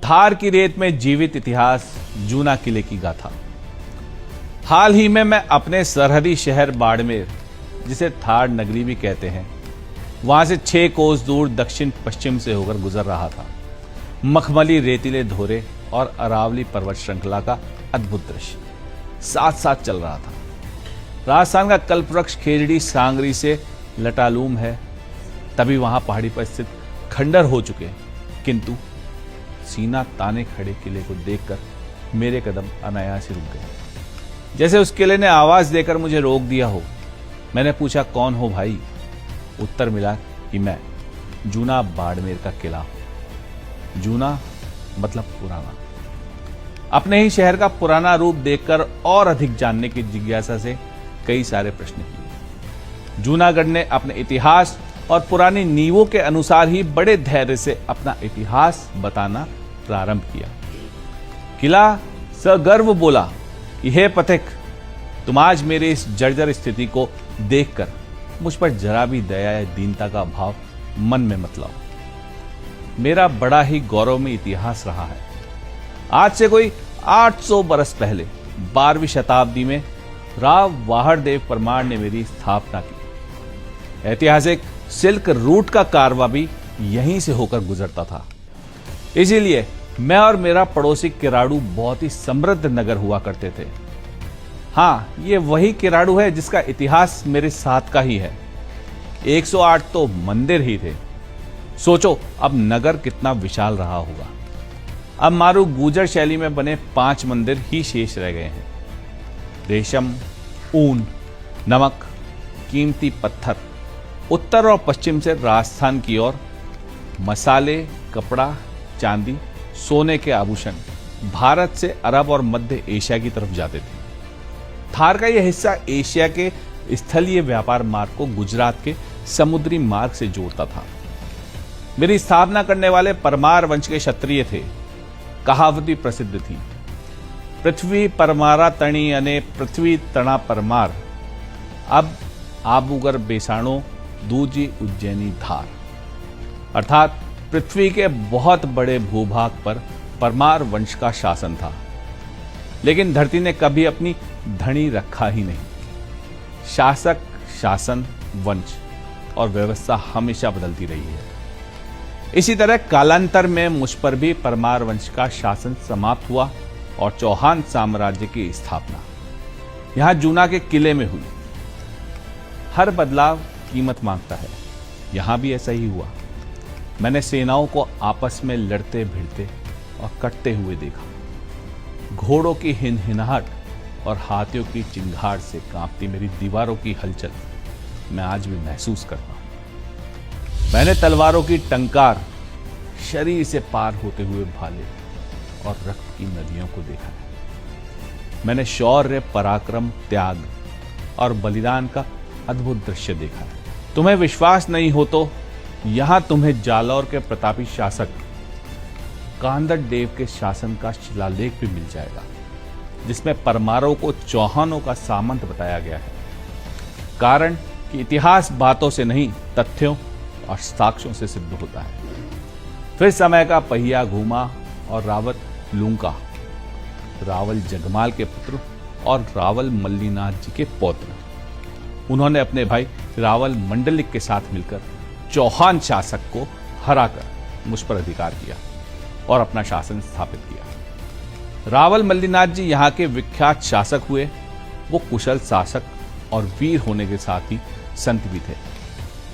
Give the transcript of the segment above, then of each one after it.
धार की रेत में जीवित इतिहास, जूना किले की गाथा। हाल ही में मैं अपने सरहदी शहर बाड़मेर, जिसे थार नगरी भी कहते हैं, वहां से 6 कोस दूर दक्षिण पश्चिम से होकर गुजर रहा था। मखमली रेतीले धोरे और अरावली पर्वत श्रृंखला का अद्भुत दृश्य साथ साथ चल रहा था। राजस्थान का कल्पवृक्ष खेजड़ी सांगरी से लटालूम है, तभी वहां पहाड़ी पर स्थित खंडर हो चुके, किंतु सीना ताने खड़े किले को देखकर मेरे कदम अनायास ही रुक गए, जैसे उस किले ने आवाज देकर मुझे रोक दिया हो। मैंने पूछा, कौन हो भाई? उत्तर मिला कि मैं जूना बाड़मेर का किला हूं। जूना मतलब पुराना। अपने ही शहर का पुराना रूप देखकर और अधिक जानने की जिज्ञासा से कई सारे प्रश्न किए। जूनागढ़ ने अपने इतिहास और पुरानी नींवों के अनुसार ही बड़े धैर्य से अपना इतिहास बताना प्रारंभ किया। किला सगर्व बोला, यह पथिक, तुम आज मेरे इस जर्जर स्थिति को देखकर मुझ पर जरा भी दया या दीनता का भाव मन में मत लाओ। मेरा बड़ा ही गौरवमय इतिहास रहा है। आज से कोई 800 बरस पहले 12वीं शताब्दी में राव वाहड़देव परमार ने मेरी स्थापना की। ऐतिहासिक सिल्क रूट का कारवा भी यहीं से होकर गुजरता था। इसीलिए मैं और मेरा पड़ोसी किराड़ू बहुत ही समृद्ध नगर हुआ करते थे। हां, ये वही किराड़ू है जिसका इतिहास मेरे साथ का ही है। 108 तो मंदिर ही थे। सोचो अब नगर कितना विशाल रहा होगा। अब मारू गुर्जर शैली में बने 5 मंदिर ही शेष रह गए हैं। रेशम, ऊन, नमक, कीमती पत्थर उत्तर और पश्चिम से राजस्थान की ओर, मसाले, कपड़ा, चांदी, सोने के आभूषण भारत से अरब और मध्य एशिया की तरफ जाते थे। थार का यह हिस्सा एशिया के स्थलीय व्यापार मार्ग को गुजरात के समुद्री मार्ग से जोड़ता था। मेरी स्थापना करने वाले परमार वंश के क्षत्रिय थे। कहावती प्रसिद्ध थी, पृथ्वी परमारा तणी अने पृथ्वी तणा परमार, अब आबूगर बेसाणो दूजी उज्जैनी धार। अर्थात पृथ्वी के बहुत बड़े भूभाग पर परमार वंश का शासन था, लेकिन धरती ने कभी अपनी धनी रखा ही नहीं। शासक, शासन, वंश और व्यवस्था हमेशा बदलती रही है। इसी तरह कालांतर में मुझ पर भी परमार वंश का शासन समाप्त हुआ और चौहान साम्राज्य की स्थापना यहां जूना के किले में हुई। हर बदलाव कीमत मांगता है, यहां भी ऐसा ही हुआ। मैंने सेनाओं को आपस में लड़ते भिड़ते और कटते हुए देखा। घोड़ों की हिनहिनाहट और हाथियों की चिंगार से कांपती मेरी दीवारों की हलचल मैं आज भी महसूस करता हूं। मैंने तलवारों की टंकार, शरीर से पार होते हुए भाले और रक्त की नदियों को देखा है। मैंने शौर्य, पराक्रम, त्याग और बलिदान का अद्भुत दृश्य देखा है। तुम्हें विश्वास नहीं हो तो यहां तुम्हें जालौर के प्रतापी शासक कांदड़ देव के शासन का शिलालेख भी मिल जाएगा, जिसमें परमारों को चौहानों का सामंत बताया गया है। कारण कि इतिहास बातों से नहीं, तथ्यों और साक्ष्यों से सिद्ध होता है। फिर समय का पहिया घूमा और रावत लूंका, रावल जगमाल के पुत्र और रावल मल्लीनाथ जी के पौत्र, उन्होंने अपने भाई रावल मंडलिक के साथ मिलकर चौहान शासक को हराकर मुझ पर अधिकार किया और अपना शासन स्थापित किया। रावल मल्लीनाथ जी यहाँ के विख्यात शासक हुए। वो कुशल शासक और वीर होने के साथ ही संत भी थे।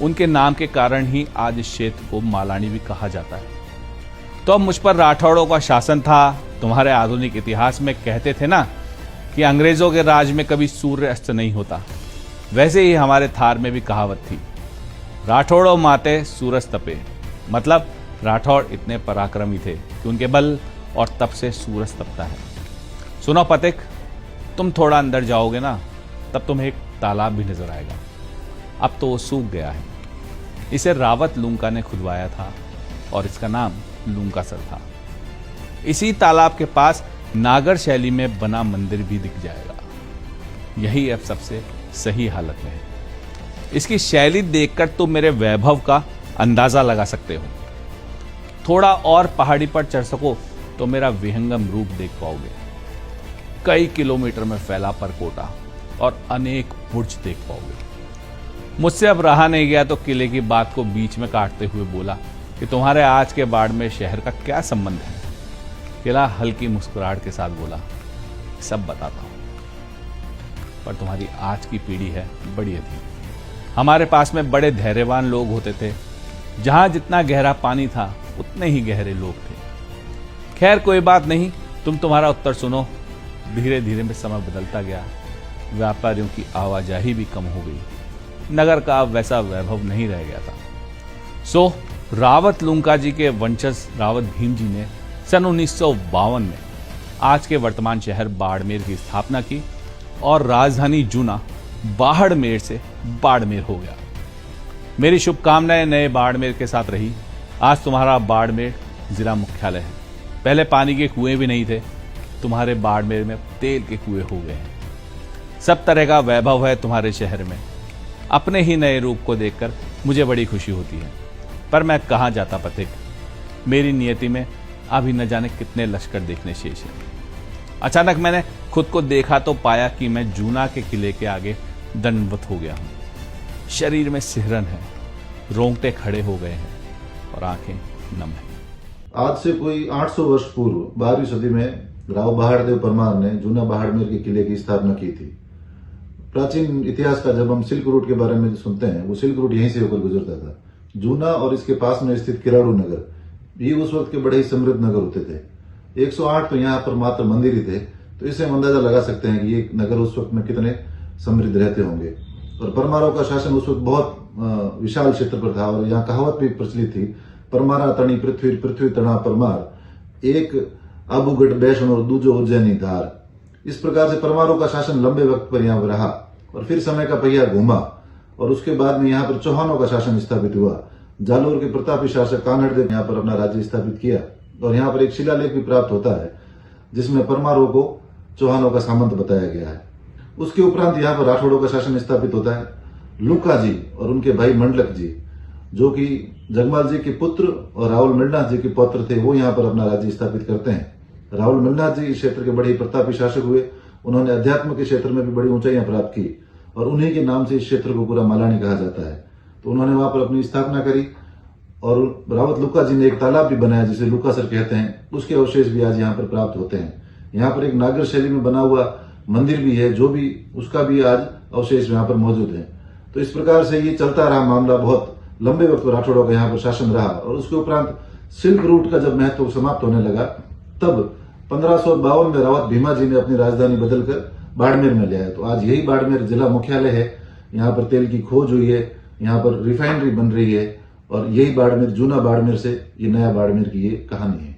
उनके नाम के कारण ही आज इस क्षेत्र को मालानी भी कहा जाता है। तो अब मुझ पर राठौड़ों का शासन था। तुम्हारे आधुनिक इतिहास में कहते थे ना कि अंग्रेजों के राज में कभी सूर्य अस्त नहीं होता, वैसे ही हमारे थार में भी कहावत थी, राठौड़ों माते सूरज तपे। मतलब राठौड़ इतने पराक्रमी थे कि उनके बल और तप से सूरज तपता है। सुनो पथिक, तुम थोड़ा अंदर जाओगे ना, तब तुम्हें एक तालाब भी नजर आएगा। अब तो वो सूख गया है। इसे रावत लूंका ने खुदवाया था और इसका नाम लूंकासर था। इसी तालाब के पास नागर शैली में बना मंदिर भी दिख जाएगा। यही अब सबसे सही हालत में है। इसकी शैली देखकर तुम मेरे वैभव का अंदाजा लगा सकते हो। थोड़ा और पहाड़ी पर चढ़ सको तो मेरा विहंगम रूप देख पाओगे। कई किलोमीटर में फैला परकोटा और अनेक बुर्ज देख पाओगे। मुझसे अब रहा नहीं गया तो किले की बात को बीच में काटते हुए बोला कि तुम्हारे आज के बाड़मेर शहर का क्या संबंध है। किला हल्की मुस्कुराहट के साथ बोला, सब बताता हूं, पर तुम्हारी आज की पीढ़ी है बड़ी अधीर। हमारे पास में बड़े धैर्यवान लोग होते थे। जहां जितना गहरा पानी था उतने ही गहरे लोग थे। खैर कोई बात नहीं, तुम्हारा उत्तर सुनो। धीरे धीरे में समय बदलता गया। व्यापारियों की आवाजाही भी कम हो गई। नगर का अब वैसा वैभव नहीं रह गया था। सो रावत लुंका जी के वंशज रावत भीम जी ने सन 1952 में आज के वर्तमान शहर बाड़मेर की स्थापना की और राजधानी जूना बाड़मेर से बाड़मेर हो गया। मेरी शुभकामनाएं नए बाड़मेर के साथ रही। आज तुम्हारा बाड़मेर जिला मुख्यालय है। पहले पानी के कुएं भी नहीं थे, तुम्हारे बाड़मेर में तेल के कुएं हो गए हैं। सब तरह का वैभव है तुम्हारे शहर में। अपने ही नए रूप को देखकर मुझे बड़ी खुशी होती है, पर मैं कहां जाता पथिक। मेरी नियति में अभी न जाने कितने लश्कर देखने शेष हैं। अचानक मैंने खुद को देखा तो पाया कि मैं जूना के किले के आगे दंडवत हो गया हूं। शरीर में सिहरन है, रोंगटे खड़े हो गए हैं और आंखें नम हैं। आज से कोई 800 वर्ष पूर्व 12वीं सदी में राव बहाड़देव परमार ने जूना बाड़मेर के किले की स्थापना की थी। प्राचीन इतिहास का जब हम सिल्क रूट के बारे में सुनते हैं, वो सिल्क रूट यहीं से होकर गुजरता था। जूना और इसके पास में स्थित किराड़ू नगर, ये उस वक्त के बड़े ही समृद्ध नगर होते थे। 108 तो यहाँ पर मात्र मंदिर ही थे, तो इससे हम अंदाजा लगा सकते हैं कि ये नगर उस वक्त में कितने समृद्ध रहते होंगे। और परमारों का शासन उस वक्त बहुत विशाल क्षेत्र पर था और यहाँ कहावत भी प्रचलित थी, परमारा तणी पृथ्वी, पृथ्वी तणा परमार, एक आबूगढ़ बैष्ण और दूजो उज्जैनी धार। इस प्रकार से परमारों का शासन लंबे वक्त पर यहाँ पर रहा और फिर समय का पहिया घूमा और उसके बाद में यहाँ पर चौहानों का शासन स्थापित हुआ। जालोर के प्रतापी शासक कान्हड़देव यहाँ पर अपना राज्य स्थापित किया और यहाँ पर एक शिलालेख भी प्राप्त होता है जिसमें परमारों को चौहानों का सामंत बताया गया है। उसके उपरांत यहाँ पर राठौड़ों का शासन स्थापित होता है। लुका जी और उनके भाई मंडलक जी, जो कि जगमाल जी के पुत्र और राहुल मृणनाथ जी के पौत्र थे, वो यहाँ पर अपना राज्य स्थापित करते हैं। राहुल मृणनाथ जी इस क्षेत्र के बड़े प्रतापी शासक हुए। उन्होंने अध्यात्म के क्षेत्र में भी बड़ी ऊंचाइयां प्राप्त की और उन्हीं के नाम से इस क्षेत्र को पूरा मालानी कहा जाता है। तो उन्होंने वहां पर अपनी स्थापना करी और रावत लुका जी ने एक तालाब भी बनाया जिसे लुकासर कहते हैं। उसके अवशेष भी आज यहाँ पर प्राप्त होते हैं। यहाँ पर एक नागर शैली में बना हुआ मंदिर भी है, जो भी उसका भी आज अवशेष यहाँ पर मौजूद है। तो इस प्रकार से ये चलता रहा मामला। बहुत लंबे वक्त राठौड़ों का यहाँ पर शासन रहा और उसके उपरांत सिल्क रूट का जब महत्व समाप्त होने लगा, तब 1552 में रावत भीमा जी ने अपनी राजधानी बदलकर बाड़मेर में ले आया। तो आज यही बाड़मेर जिला मुख्यालय है। यहाँ पर तेल की खोज हुई है, यहाँ पर रिफाइनरी बन रही है और यही बाड़मेर, जूना बाड़मेर से ये नया बाड़मेर की ये कहानी है।